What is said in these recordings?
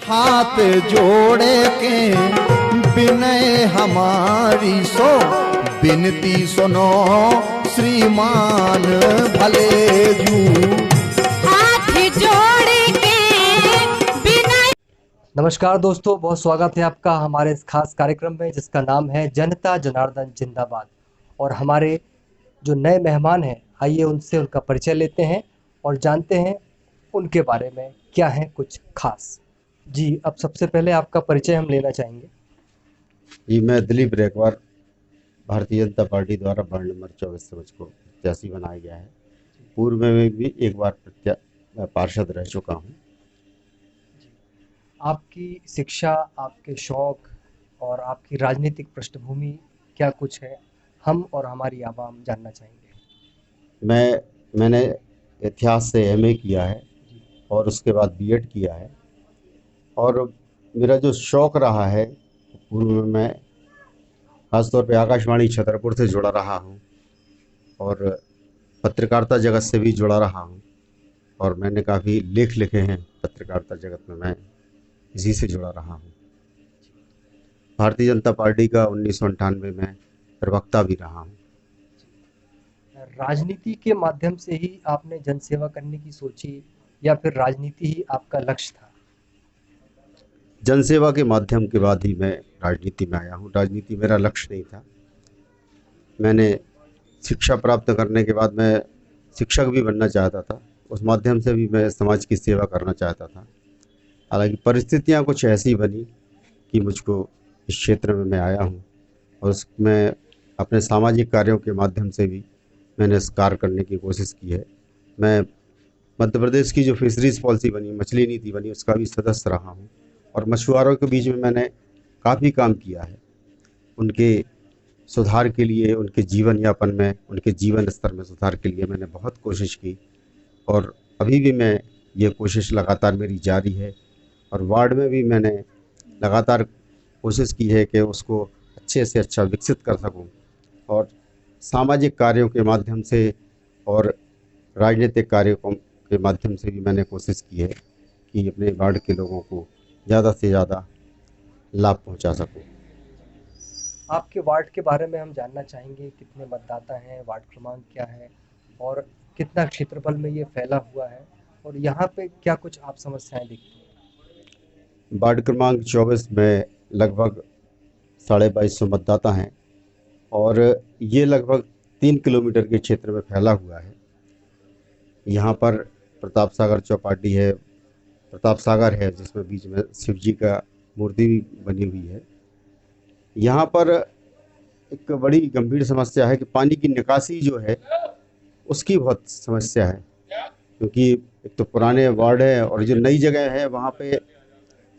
हाथ जोड़े के विनय हमारी सो बिनती सुनो श्रीमान भले जू। हाथ जोड़ के विनय। नमस्कार दोस्तों, बहुत स्वागत है आपका हमारे इस खास कार्यक्रम में जिसका नाम है जनता जनार्दन जिंदाबाद। और हमारे जो नए मेहमान हैं, आइए उनसे उनका परिचय लेते हैं और जानते हैं उनके बारे में क्या है कुछ खास। जी, अब सबसे पहले आपका परिचय हम लेना चाहेंगे। जी, मैं दिलीप रेखवार, भारतीय जनता पार्टी द्वारा वार्ड नंबर 24 से मुझको प्रत्याशी बनाया गया है। पूर्व में भी एक बार पार्षद रह चुका हूँ। आपकी शिक्षा, आपके शौक और आपकी राजनीतिक पृष्ठभूमि क्या कुछ है, हम और हमारी आवाम जानना चाहेंगे। मैंने इतिहास से एमए किया है और उसके बाद बीएड किया है। और मेरा जो शौक़ रहा है, पूर्व में मैं खासतौर पे आकाशवाणी छतरपुर से जुड़ा रहा हूँ और पत्रकारिता जगत से भी जुड़ा रहा हूँ और मैंने काफ़ी लेख लिखे हैं पत्रकारिता जगत में। मैं इसी से जुड़ा रहा हूँ। भारतीय जनता पार्टी का 1998 में प्रवक्ता भी रहा हूँ। राजनीति के माध्यम से ही आपने जनसेवा करने की सोची या फिर राजनीति ही आपका लक्ष्य था? जनसेवा के माध्यम के बाद ही मैं राजनीति में आया हूँ। राजनीति मेरा लक्ष्य नहीं था। मैंने शिक्षा प्राप्त करने के बाद मैं शिक्षक भी बनना चाहता था। उस माध्यम से भी मैं समाज की सेवा करना चाहता था। हालांकि परिस्थितियाँ कुछ ऐसी बनी कि मुझको इस क्षेत्र में मैं आया हूँ और उसमें अपने सामाजिक कार्यों के माध्यम से भी मैंने इस कार्य करने की कोशिश की है। मैं मध्य प्रदेश की जो फिशरीज़ पॉलिसी बनी, मछली नीति बनी, उसका भी सदस्य रहा हूँ और मछुआरों के बीच में मैंने काफ़ी काम किया है। उनके सुधार के लिए, उनके जीवन यापन में, उनके जीवन स्तर में सुधार के लिए मैंने बहुत कोशिश की और अभी भी मैं ये कोशिश लगातार मेरी जारी है। और वार्ड में भी मैंने लगातार कोशिश की है कि उसको अच्छे से अच्छा विकसित कर सकूं और सामाजिक कार्यों के माध्यम से और राजनीतिक कार्यों के माध्यम से भी मैंने कोशिश की है कि अपने वार्ड के लोगों को ज़्यादा से ज़्यादा लाभ पहुंचा सकूं। आपके वार्ड के बारे में हम जानना चाहेंगे, कितने मतदाता हैं, वार्ड क्रमांक क्या है और कितना क्षेत्रफल में ये फैला हुआ है और यहाँ पे क्या कुछ आप समस्याएं देखती हैं? वार्ड क्रमांक 24 में लगभग 2250 मतदाता हैं और ये लगभग 3 किलोमीटर के क्षेत्र में फैला हुआ है। यहाँ पर प्रताप सागर चौपाटी है, प्रताप सागर है जिसमें बीच में शिव जी का मूर्ति भी बनी हुई है। यहाँ पर एक बड़ी गंभीर समस्या है कि पानी की निकासी जो है उसकी बहुत समस्या है, क्योंकि एक तो पुराने वार्ड है और जो नई जगह है वहाँ पे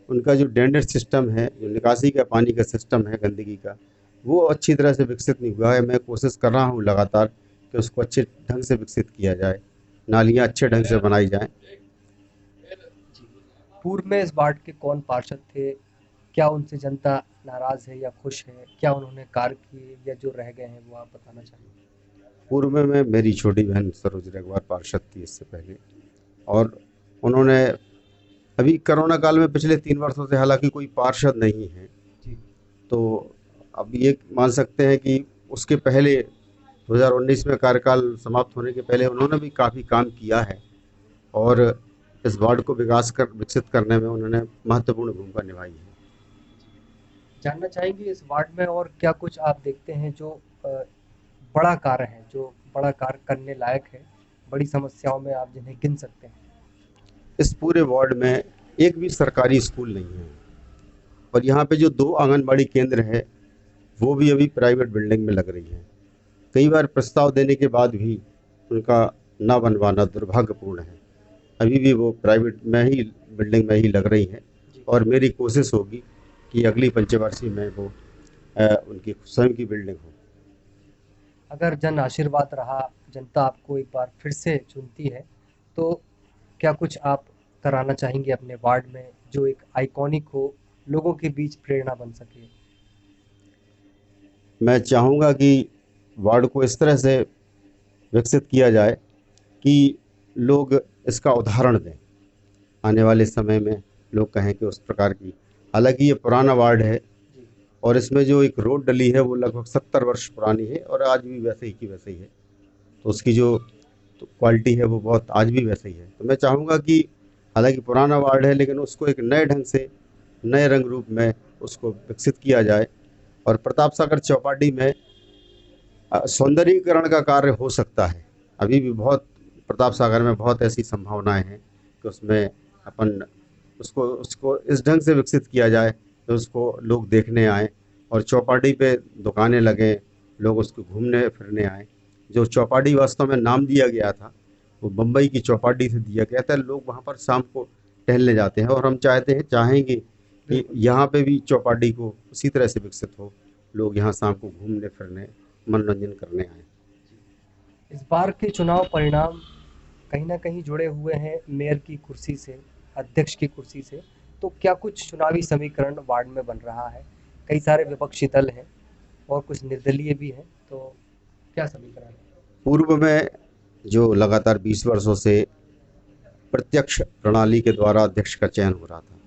उनका जो ड्रेनेज सिस्टम है, जो निकासी का पानी का सिस्टम है गंदगी का, वो अच्छी तरह से विकसित नहीं हुआ है। मैं कोशिश कर रहा हूँ लगातार कि उसको अच्छे ढंग से विकसित किया जाए, नालियाँ अच्छे ढंग से बनाई जाएं। पूर्व में इस वार्ड के कौन पार्षद थे? क्या उनसे जनता नाराज है या खुश है? क्या उन्होंने कार्य किए या जो रह गए हैं वो आप बताना चाहेंगे? पूर्व में मेरी छोटी बहन सरोज रेखवार पार्षद थी इससे पहले, और उन्होंने अभी कोरोना काल में पिछले 3 वर्षों से हालांकि कोई पार्षद नहीं है, तो अब ये मान सकते हैं कि उसके पहले 2019 में कार्यकाल समाप्त होने के पहले उन्होंने भी काफ़ी काम किया है और इस वार्ड को विकसित करने में उन्होंने महत्वपूर्ण भूमिका निभाई है। जानना चाहेंगे इस वार्ड में और क्या कुछ आप देखते हैं जो बड़ा कार्य है, जो बड़ा कार्य करने लायक है, बड़ी समस्याओं में आप जिन्हें गिन सकते हैं? इस पूरे वार्ड में एक भी सरकारी स्कूल नहीं है और यहाँ पे जो 2 आंगनबाड़ी केंद्र है वो भी अभी प्राइवेट बिल्डिंग में लग रही है। कई बार प्रस्ताव देने के बाद भी उनका ना बनवाना दुर्भाग्यपूर्ण है। अभी भी वो प्राइवेट में ही बिल्डिंग में ही लग रही हैं और मेरी कोशिश होगी कि अगली पंचवर्षीय में वो उनकी स्वयं की बिल्डिंग हो। अगर जन आशीर्वाद रहा, जनता आपको एक बार फिर से चुनती है, तो क्या कुछ आप कराना चाहेंगे अपने वार्ड में जो एक आइकॉनिक हो, लोगों के बीच प्रेरणा बन सके? मैं चाहूँगा कि वार्ड को इस तरह से विकसित किया जाए कि लोग इसका उदाहरण दें। आने वाले समय में लोग कहें कि उस प्रकार की। हालांकि ये पुराना वार्ड है और इसमें जो एक रोड डली है वो लगभग 70 वर्ष पुरानी है और आज भी वैसे ही की वैसे ही है। तो उसकी जो क्वालिटी है वो बहुत आज भी वैसे ही है। तो मैं चाहूँगा कि हालांकि पुराना वार्ड है लेकिन उसको एक नए ढंग से, नए रंग रूप में उसको विकसित किया जाए। और प्रताप सागर चौपाटी में सौंदर्यीकरण का कार्य हो सकता है। अभी भी बहुत प्रताप सागर में बहुत ऐसी संभावनाएं हैं कि उसमें अपन उसको इस ढंग से विकसित किया जाए कि उसको लोग देखने आए और चौपाटी पे दुकानें लगें, लोग उसको घूमने फिरने आए। जो चौपाटी वास्तव में नाम दिया गया था वो बम्बई की चौपाटी से दिया गया था। लोग वहाँ पर शाम को टहलने जाते हैं और हम चाहेंगे कि यहाँ पे भी चौपाटी को उसी तरह से विकसित हो, लोग यहाँ शाम को घूमने फिरने, मनोरंजन करने आए। इस बार के चुनाव परिणाम कहीं ना कहीं जुड़े हुए हैं मेयर की कुर्सी से, अध्यक्ष की कुर्सी से। तो क्या कुछ चुनावी समीकरण वार्ड में बन रहा है? कई सारे विपक्षी दल हैं और कुछ निर्दलीय भी हैं, तो क्या समीकरण है? पूर्व में जो लगातार 20 वर्षों से प्रत्यक्ष प्रणाली के द्वारा अध्यक्ष का चयन हो रहा था,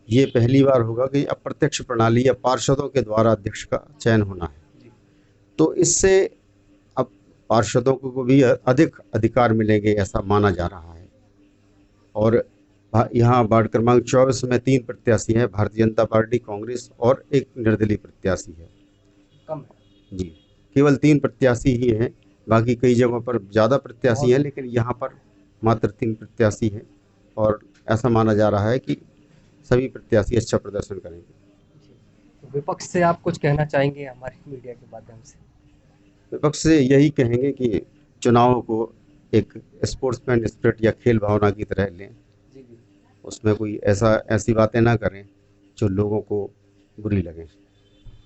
ये पहली बार होगा कि अप्रत्यक्ष प्रणाली या पार्षदों के द्वारा अध्यक्ष का चयन होना है। तो इससे अब पार्षदों को भी अधिक अधिकार मिलेंगे ऐसा माना जा रहा है। और यहाँ वार्ड क्रमांक 24 में 3 प्रत्याशी हैं, भारतीय जनता पार्टी, कांग्रेस और एक निर्दलीय प्रत्याशी है। कम है जी, केवल 3 प्रत्याशी ही हैं, बाकी कई जगहों पर ज़्यादा प्रत्याशी हैं, लेकिन यहाँ पर मात्र 3 प्रत्याशी हैं और ऐसा माना जा रहा है कि सभी प्रत्याशी अच्छा प्रदर्शन करेंगे। तो विपक्ष से आप कुछ कहना चाहेंगे हमारी मीडिया के माध्यम से? विपक्ष से यही कहेंगे कि चुनाव को एक स्पोर्ट्समैन स्पिरिट या खेल भावना की तरह लें। जी जी, उसमें कोई ऐसी बातें ना करें जो लोगों को बुरी लगें।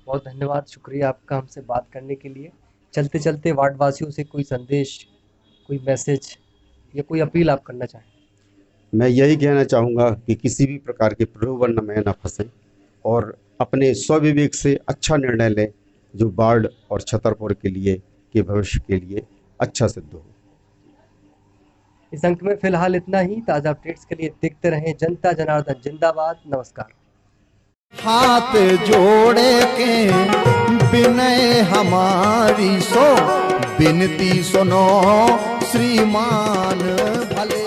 बहुत धन्यवाद, शुक्रिया आपका हमसे बात करने के लिए। चलते चलते वार्ड वासियों से कोई संदेश, कोई मैसेज या कोई अपील आप करना चाहें? मैं यही कहना चाहूँगा कि किसी भी प्रकार के प्रलोभन में न फंसें और अपने स्वविवेक से अच्छा निर्णय लें जो वार्ड और छतरपुर के लिए, के भविष्य के लिए अच्छा सिद्ध हो। इस अंक में फिलहाल इतना ही। ताज़ा अपडेट्स के लिए देखते रहें जनता जनार्दन जिंदाबाद। नमस्कार। हाथ जोड़े के विनय हमारी, सो विनती सुनो श्रीमान भले।